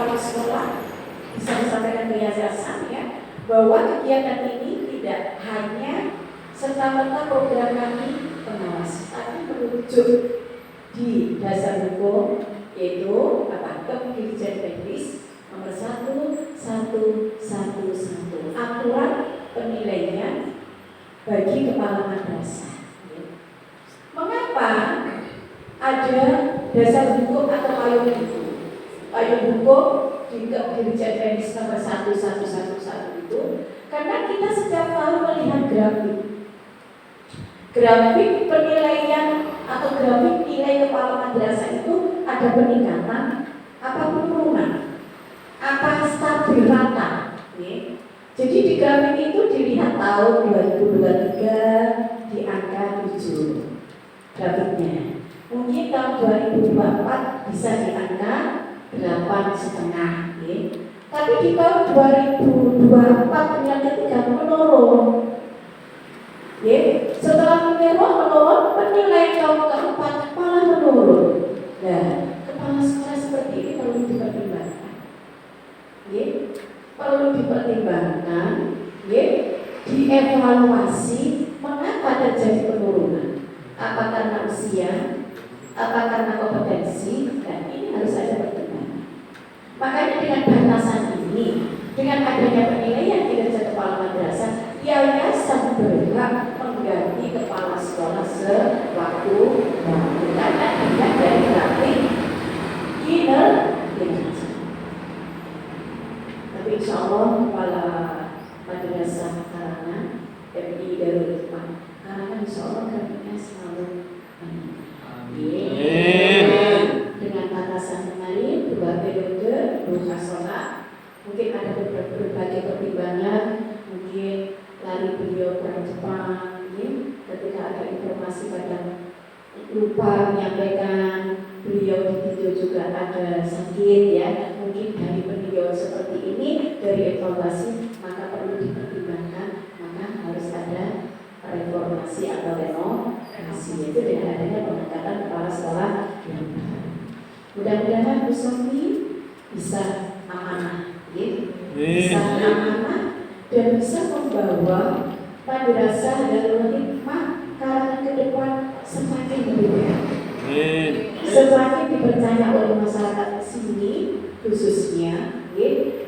kepala sekolah bisa disampaikan ke yayasan ya, bahwa kegiatan ini tidak hanya serta-merta program kami pengawas, tapi merujuk di dasar hukum, yaitu Kepemilikan Teknis nomor 1111, aturan penilaian bagi kepala madrasah. Mengapa ada dasar hukum atau payung hukum? Payung hukum di Kepemilikan Teknis nomor 1111 itu karena kita setiap tahun melihat grafik penilaian atau grafik nilai kepala madrasah itu ada peningkatan apa penurunan, apa stabil rata. Jadi di grafik itu dilihat tahun 2023 di angka 7 grafiknya. Mungkin tahun 2024 bisa di angka 8,5. Tapi di tahun 2024 ternyata tidak menurun. Setelah menurun, penilaian tahun keempat malah menurun. Nah, kepala sekolah seperti ini perlu dipertimbangkan. Perlu dipertimbangkan, dievaluasi mengapa terjadi penurunan. Apa karena usia, apa karena kompetensi, dan ini harus ada pertimbangan. Makanya dengan batasan ini, dengan adanya penilaian kinerja kepala madrasah, yayasan berhak mengganti kepala sekolah sewaktu waktu karena dilihat dari grafik kinerja. Tapi insya Allah kepala madrasah karangan MI Darul Hikmah karangan insya Allah grafiknya selalu dengan batasan kemarin 2 periode 2 hasolat, mungkin ada berbagai pertimbangan, mungkin lari beliau kurang cepat, ketika ada informasi kadang lupa menyampaikan, beliau di video juga ada sakit ya, mungkin dari beliau seperti ini, dari evaluasi maka perlu dipertimbangkan, maka harus ada reformasi atau renovasi, yaitu dengan adanya pengangkatan kepala sekolah yang baru. Mudah-mudahan Bu Sofi bisa amanah, bisa amanah dan bisa membawa madrasah Darul Hikmah karena ke depan semakin lebih semakin dipercaya oleh masyarakat sini khususnya,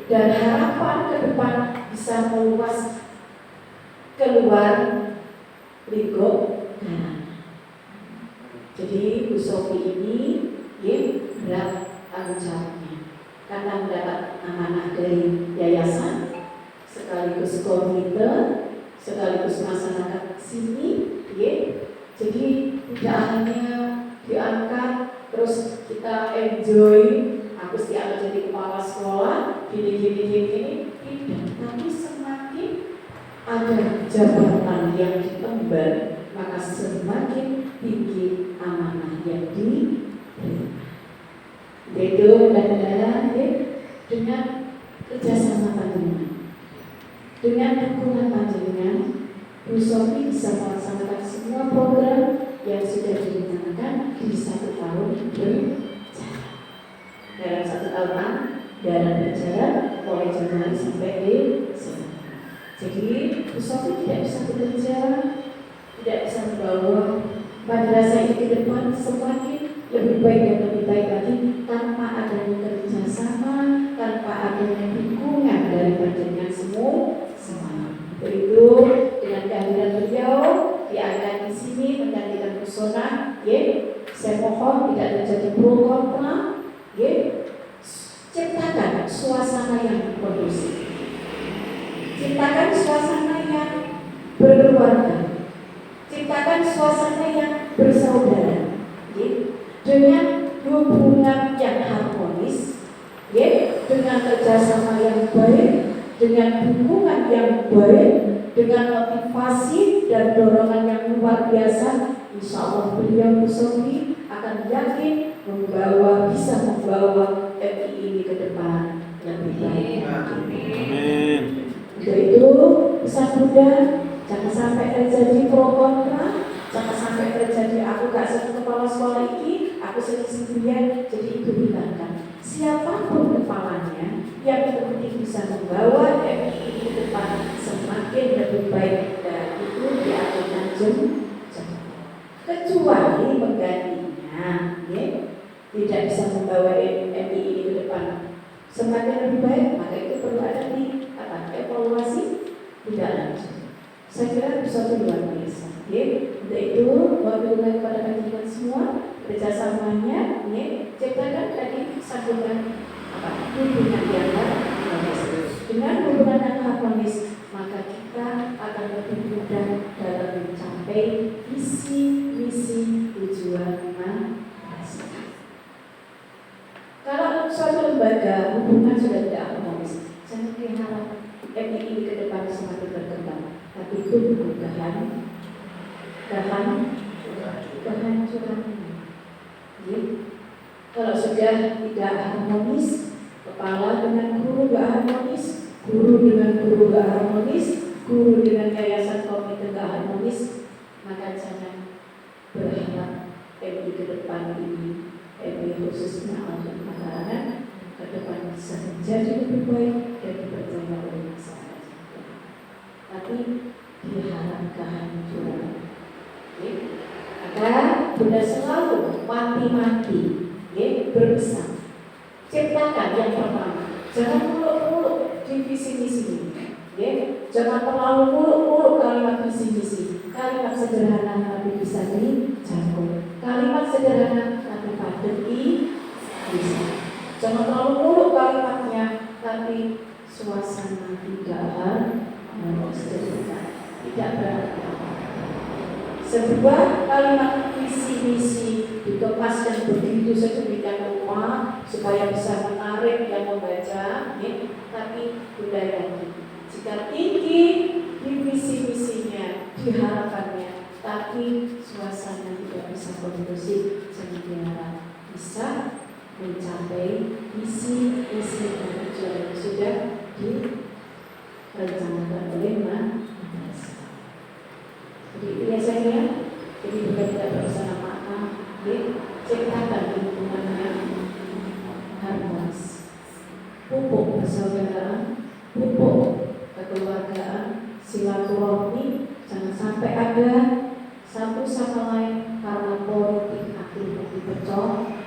dan harapan ke depan bisa meluas keluar lingkup kanan. Jadi Bu Sofi ini berat tanggung jawabnya karena mendapat amanah dari yayasan sekaligus komite sekaligus masyarakat sini, jadi tidak hanya diangkat terus kita enjoy, aku siap jadi kepala sekolah gini, tidak, tapi semakin ada jabatan yang diemban maka semakin tinggi amanah yang diberikan. Itu mudah-mudahan dengan kerjasama panjenengan, dengan dukungan panjenengan, Bu Sofi bisa melaksanakan semua program yang sudah direncanakan di 1 tahun berjalan. Dalam 1 tahun dalam berjalan mulai Januari sampai Desember. Jadi Bu Sofi tidak bisa bekerja, tidak bisa membawa madrasah ini ke depan semakin lebih baik dan lebih baik lagi tanpa adanya kerjasama, tanpa adanya dukungan dari panjenengan semuanya. Itu dengan kehadiran beliau diangkat di sini menggantikan pesona, saya mohon tidak terjadi pro kontra, ciptakan suasana yang kondusif, ciptakan suasana yang berkeluarga, ciptakan suasana yang bersaudara, dengan hubungan yang harmonis, dengan kerjasama yang baik, dengan dukungan yang baik, dengan motivasi dan dorongan yang luar biasa. Insya Allah beliau Bu Sofi akan yakin bisa membawa MI ini ke depan lebih baik. Amin. Untuk itu pesan Bunda, jangan sampai terjadi pro kontra, jangan sampai terjadi aku gak satu kepala sekolah ini, aku sendirian jadi ibu bilangkan. Siapapun kepalanya, yang penting bisa membawa MI ke depan semakin lebih baik, dan itu diaturkan kecuali penggantinya tidak bisa membawa MI ke depan semakin lebih baik, maka itu perlu ada evaluasi tidak lanjut. Saya kira suatu luar biasa. Untuk itu, wabillahi kepada kita semua, kerjasamanya, ciptakan tadi sambungan hubungan yang harmonis. Dengan hubungan yang harmonis, maka kita akan lebih mudah dalam mencapai visi misi tujuan masing-masing. Kalau suatu lembaga hubungan sudah tidak harmonis, saya harap MI ke depan semakin berkembang. Tapi itu kehancuran. Kalau sudah tidak harmonis, kepala dengan guru gak harmonis, guru dengan guru gak harmonis, guru dengan yayasan komite gak harmonis, maka jangan berharap MI ke depan ini, MI khususnya untuk Mataram ke depan bisa menjadi lebih baik dan dipercaya oleh masyarakat. Tapi diharap kehancuran. Maka Bunda selalu mati-mati berpesan, ciptakan yang pertama, jangan muluk-muluk di visi misi ini, jangan terlalu muluk-muluk kalimat visi misi. Kalimat sederhana tapi bisa dijangkau, kalimat sederhana tapi patut bisa. Jangan terlalu muluk kalimatnya, tapi suasana tidak harus tidak berarti. Sebuah kalimat visi misi dikemas dan begitu sedemikian rupa supaya bisa menarik yang membaca, tapi budaya jika tinggi di visi misinya, diharapannya, tapi suasana tidak bisa kondusif, sehingga bisa mencapai visi misi dan tujuan yang sudah direncanakan oleh manusia. Jadi biasanya, jadi bukan tidak berusaha maaf, ciptakan lingkungan yang harmonis, pupuk persaudaraan, pupuk kekeluargaan, silaturahmi, jangan sampai ada satu sama lain karena politik akhirnya dipecah.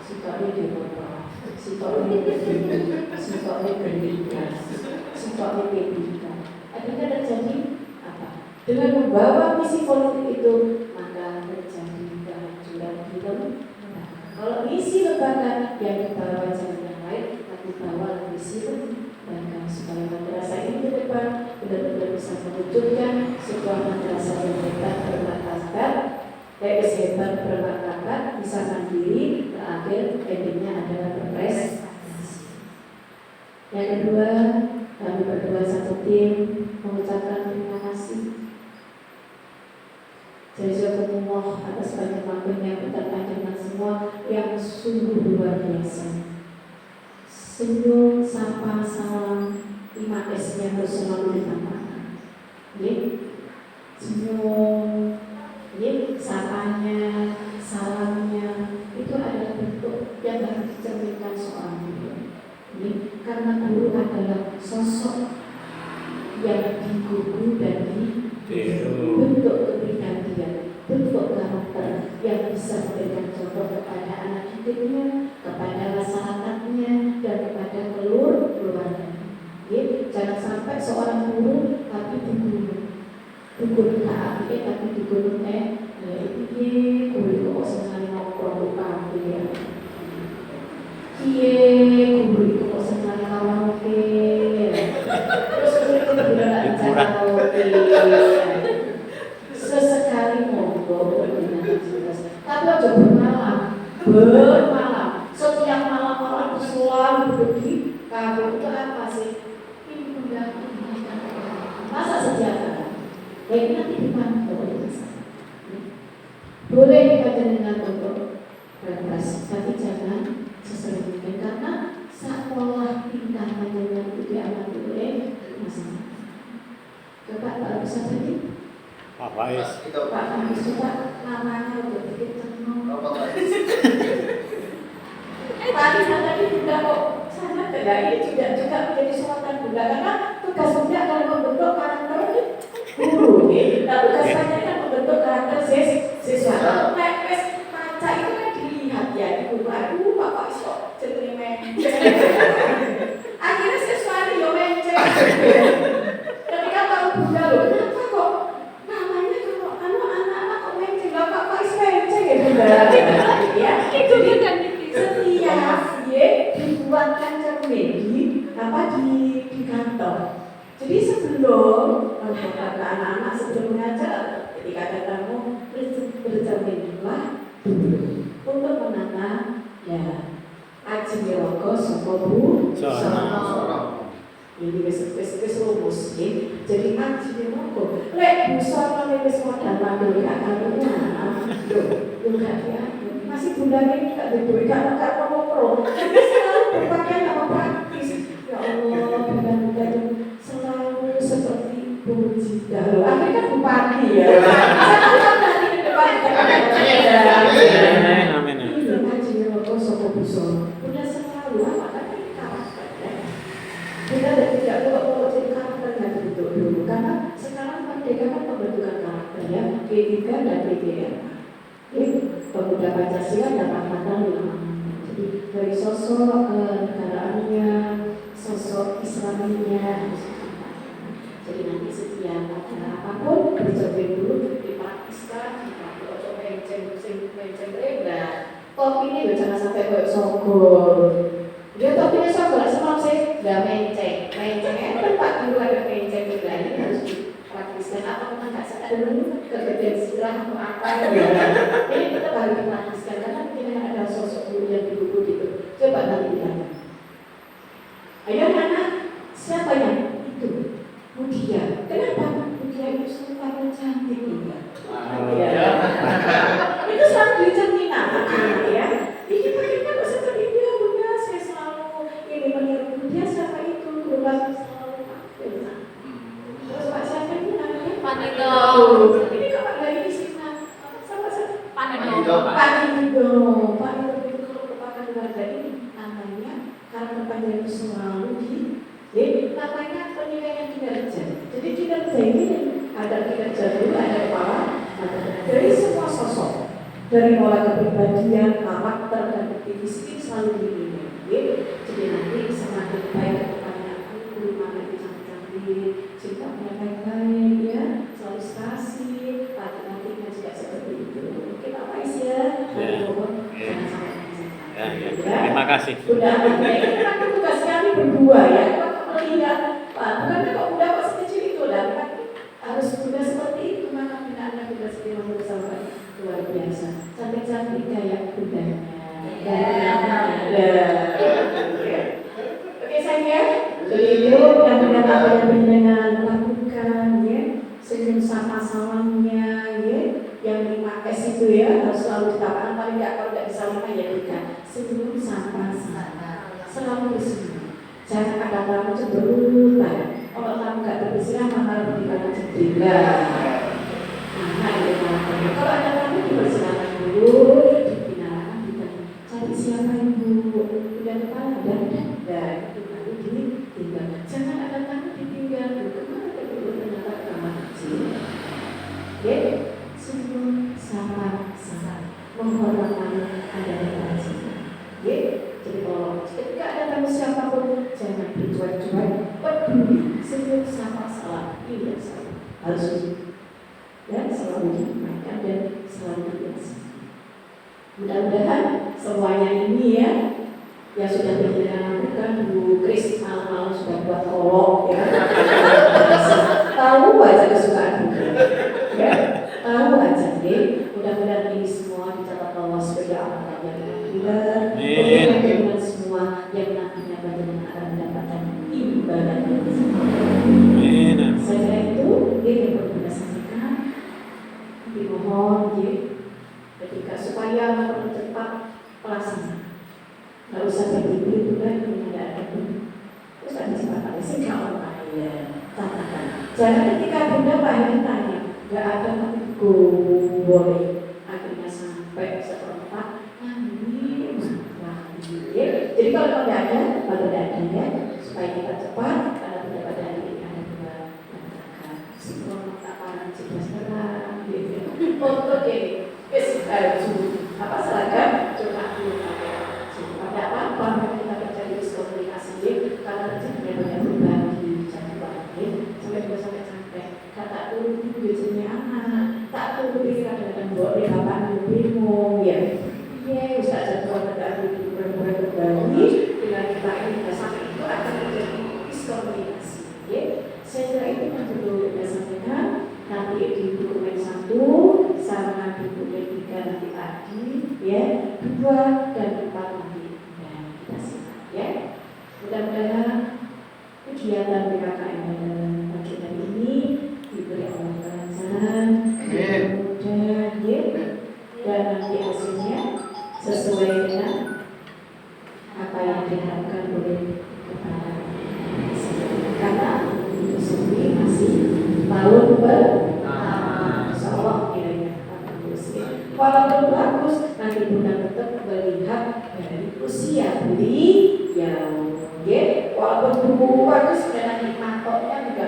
Sikap ini berubah, sikap ini berbeda, sikap ini berbeda, sikap ini berbeda. Akhirnya terjadi apa? Dengan membawa misi politik itu, maka terjadi kehancuran hidup. Kalau misi lembaga yang dibawa jangan yang lain, tapi bawa misi lembaga supaya madrasah ini ke depan benar-benar bisa mewujudkan sebuah madrasah yang hebat bermartabat, hebat bermartabat, bisa mandiri, terakhir endingnya adalah berprestasi. Yang kedua, kami berdua satu tim mengucapkan terima kasih jazakumullah atas banyak waktu yang berterima semua yang sungguh luar biasa. Senyum, sapa, salam, 5S-nya harus selalu ditambahkan. Senyum, sapanya, salamnya itu adalah bentuk yang harus dicerminkan seorang guru. Karena guru adalah sosok yang digugu dan bentuk kepribadian, bentuk karakter yang bisa memberikan contoh kepada anak didiknya, kepada masyarakatnya, dan kepada keluarga. Jangan sampai seorang guru tapi diguru tapi diguru guru kok senang nongkrong kafe ya. Guru itu kok senang karaoke. Terus itu benar karaoke. Sesekali monggo tapi aja bermalam. Setiap malam selalu pergi. Kamu itu apa sih? Ini udah masa sejahtera. Ini nanti dipantau oleh masyarakat. Boleh dikatakan untuk beras, tapi jangan sesering mungkin karena sekolah tingkah panjangnya itu diamati oleh masyarakat. Coba Pak bisa tadi? Pak Faiz. Pak Faiz coba namanya udah bikin tenang. Tadi juga kok sana Nah ini juga menjadi sorotan Bunda karena tugas Bunda adalah membentuk karakter guru. Nah tugas saya kan membentuk karakter siswa. Nah wes maca itu kan dilihat ya ibu, aduh bapak iso jenenge menceng. Akhirnya siswa ini yo menceng. Ketika tahu Bunda loh, kenapa kok namanya kalau anak-anak kok menceng, bapak iso menceng ya Bunda. Ya itu kan setiap dibuatkan cermin di kantor. Jadi sebelum anak-anak sebelum mengajar, ketika ada tamu bercerminlah untuk menata ya aji wiroko sokobu sono. Ini wis rumus nggih. Jadi aji wiroko. Lek busana wis modal mandul gak karuan. Yo gak ya. Masih Bunda ini gak duwe gak pro. Selalu berpakaian apa praktis. Ya Allah, Bunda selalu seperti Bu Jida. Akhirnya kan bupati ya. Saya kan tadi di depan amin. Ini Haji Wiroko Sokobusono. Bunda selalu apa kan karakter. Bunda tidak perlu jadi karakter yang dibentuk dulu. Karena sekarang merdeka kan pembentukan karakter ya. P3 dan PTR. Pemuda Pancasila dan Angkatan 5. Jadi dari sosok kenegaraannya, sosok Islaminya. Jadi nanti setiap ada apapun dicobain dulu, dipraktiskan, dicoba menceng berat. Kopi ini jangan sampai kayak sogol. Dia topinya sogol, sebab saya nggak menceng. Tempat dulu ada menceng berat ini harus dipraktiskan. Apa memang nggak sadar dulu kemudian istirahat atau apa? Ini kita harus dipraktiskan karena kita ada sosok guru yang di buku gitu. Coba nanti lihat. Ayo anak, siapa yang itu? Mudia. Kenapa? Mudia itu selalu cantik ya. Itu selalu dicerminkan ya. Ini bagaimana kok seperti dia Bunda? Saya selalu ini meniru Mudia siapa itu? Berulang selalu tampil. Terus Pak siapa ini namanya? Panino. Ini kapan lagi di sini? Sama Panino. Panino itu kalau kepakan keluarga ini namanya karena panjang itu selalu namanya penilaian kinerja. Jadi kinerja ini ada kinerja dulu, ada kepala, dari semua sosok, dari mulai kepribadian, karakter dan aktivis ini selalu dinilai. Jadi nanti semakin baik kedepannya guru mana cantik-cantik, sikapnya baik-baik, ya, selalu kasih, laki-lakinya juga seperti itu. Mungkin apa isi ya? Jangan sampai Terima kasih. Sudah, ini kan tugas kami berdua ya. Melihat, bukan kok Bunda kok sekecil itu lah, kan harus Bunda seperti itu, maka binaannya Bunda seperti Bunda sampai luar biasa. Cantik-cantik kayak Bundanya. Oke sayang, jadi itu yang Bunda apa yang Bunda lakukan ya, senyum sama salamnya ya, yang 5S itu ya harus selalu ditawarkan, paling nggak kalau nggak bisa 5 ya tidak. Senyum sama selalu bersenyum. Jangan ada tamu cemberut, kalau tamu nggak berbicara malah berikan jendela. Nah itu malah. Kalau ada tamu dipersilakan dulu, dibinakan ditanya cari siapa ibu, udah kepala dan itu baru ditinggal. Jangan ada tamu ditinggal. Kemana kedua ternyata kamar kecil. Ya, senyum sama menghormati ada kewajiban. Ya. Jadi kalau ketika ada tamu siapapun jangan bercuek-cuek, peduli, senyum sama salam. Ini yang harus dan selalu diingatkan dan selalu dibiasakan. Mudah-mudahan semuanya ini ya yang sudah dilakukan Bu Kris malam-malam sudah buat kolok ya. Tahu aja kesukaan Bu. Ya, tahu aja nih. Mudah-mudahan ini semua dicatat Allah sebagai amal yang benar. Dengan semua yang nantinya bagaimana akan mendapatkan ibadah yang besar. Saya itu yang perlu kita sampaikan. Dimohon ketika supaya mempercepat pelaksanaan. Nggak usah berpikir itu kan tidak ada pun. Terus ada siapa sih kalau katakan. Jangan ketika Bunda Pak Heri tanya, nggak ada aku boleh akhirnya sampai seperempat. Jadi kalau tidak ada, maka tidak ada ya, supaya kita cepat karena tidak pada hari ini ada dua masyarakat. Sinkron taparan 11 terang, gitu. Oke, apa seragam cuma ada apa kita terjadi miskomunikasi karena terjadi banyak berbagi jadi sampai kata itu biasanya anak tak tuh kadang-kadang buat di lapangan bingung ya Ustaz jadwal ada itu berbagi dengan kita ini sampai itu akan terjadi miskomunikasi ya saya kira itu yang perlu kita sampaikan nanti di dokumen 1 sama di dokumen 3 nanti tadi ya 2 dan 4 nanti dan kita simak ya mudah-mudahan kegiatan PKKM pagi hari ini diberi Allah kelancaran mudah ya dan nanti hasilnya sesuai dengan apa yang diharapkan oleh kepala karena itu sendiri masih tahun insyaallah kiranya walaupun bagus nanti Bunda tetap melihat dari usia beliau ya walaupun buku bagus dan nanti matoknya juga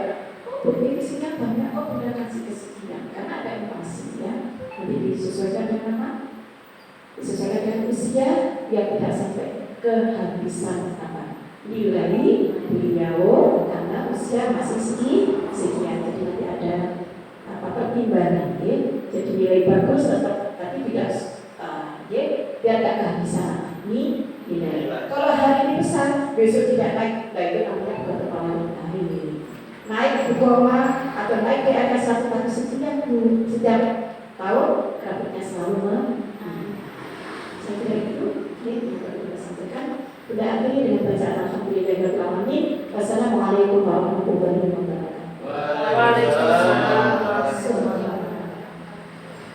bukti isinya banyak Bunda kasih kesekian karena ada inflasi ya nanti disesuaikan dengan apa disesuaikan dengan usia yang tidak sampai kehabisan apa nilai beliau karena usia masih sekian jadi nanti ada apa pertimbangan ya jadi nilai bagus tetap tapi tidak ya biar tidak kehabisan ini nilai kalau hari ini besar besok tidak naik itu namanya bukan terpengaruh hari ini naik di bawah atau naik di atas satu kali setiap tahun grafiknya selalu saya kira itu yang perlu kita sampaikan. Sudah akhiri dengan bacaan alhamdulillahirabbil alamin. Wassalamualaikum warahmatullahi wabarakatuh.